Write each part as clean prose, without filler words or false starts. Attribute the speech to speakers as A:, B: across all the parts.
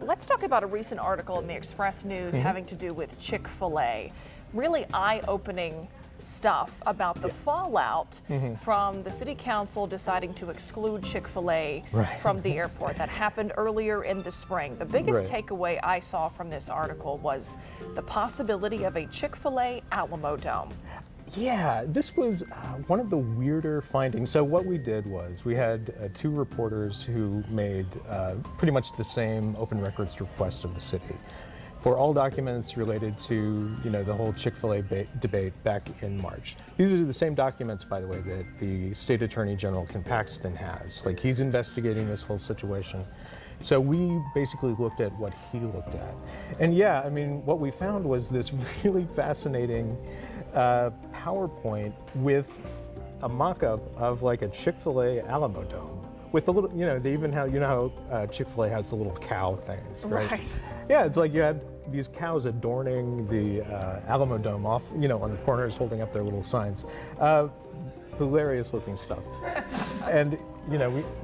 A: let's talk about a recent article in the Express News having to do with Chick-fil-A. Really eye-opening stuff about the fallout from the city council deciding to exclude Chick-fil-A from the airport. That happened earlier in the spring. The biggest takeaway I saw from this article was the possibility of a Chick-fil-A Alamodome.
B: Yeah, this was one of the weirder findings. So what we did was we had two reporters who made pretty much the same open records request of the city for all documents related to, the whole Chick-fil-A debate back in March. These are the same documents, by the way, that the State Attorney General Ken Paxton has. Like, he's investigating this whole situation. So we basically looked at what he looked at. And yeah, I mean, what we found was this really fascinating PowerPoint with a mock-up of like a Chick-fil-A Alamodome. With a little, they even have, how Chick-fil-A has the little cow things, right? Yeah, it's like you had these cows adorning the Alamodome off, on the corners holding up their little signs. Hilarious looking stuff. And,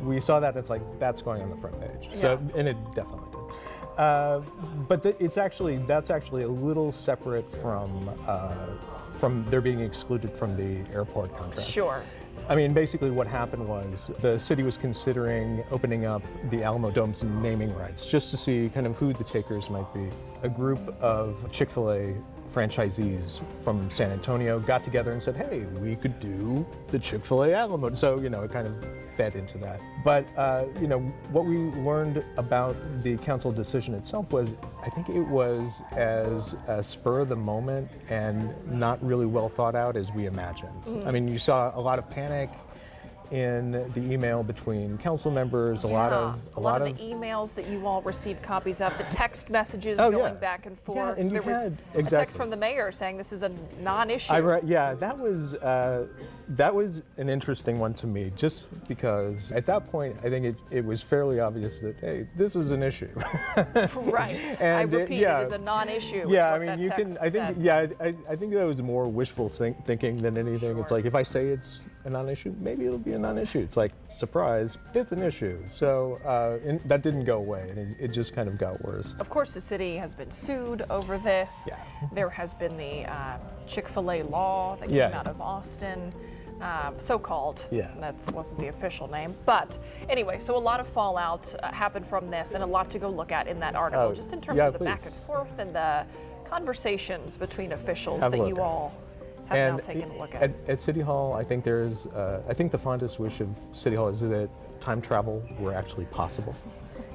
B: we saw that, it's like, that's going on the front page. So, and it definitely did. But that's actually a little separate from their being excluded from the airport contract.
A: Sure.
B: I mean, basically what happened was the city was considering opening up the Alamodome's naming rights just to see kind of who the takers might be. A group of Chick-fil-A franchisees from San Antonio got together and said, hey, we could do the Chick-fil-A Alamodome. So, it kind of fed into that. But, what we learned about the council decision itself was, I think it was as a spur of the moment and not really well thought out as we imagined. I mean, you saw a lot of panic in the email between council members, a lot of
A: the emails that you all received copies of, the text messages going back and forth.
B: And
A: there was a text from the mayor saying this is a non-issue.
B: That was an interesting one to me, just because at that point I think it was fairly obvious that, hey, this is an issue.
A: Right. And I repeat, it is a non-issue.
B: Yeah, I mean, I think that was more wishful thinking than anything.
A: Sure.
B: It's like, if I say it's a non-issue, maybe it'll be a non-issue. It's like, surprise, it's an issue. So that didn't go away, and it just kind of got worse.
A: Of course, the city has been sued over this.
B: Yeah.
A: There has been the Chick-fil-A law that came out of Austin, so-called.
B: Yeah.
A: That wasn't the official name. But anyway, so a lot of fallout happened from this, and a lot to go look at in that article, just in terms of the back and forth and the conversations between officials that you all have now taken a look at.
B: At City Hall, I think I think the fondest wish of City Hall is that time travel were actually possible.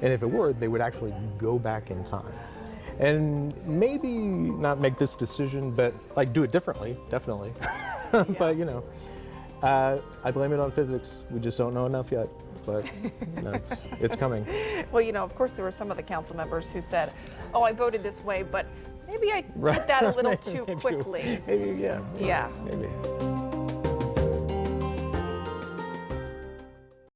B: And if it were, they would actually go back in time. And maybe not make this decision, but like do it differently, definitely. But I blame it on physics. We just don't know enough yet. But it's coming.
A: Well, of course there were some of the council members who said, oh, I voted this way, but maybe I did that a little too quickly.
B: Maybe.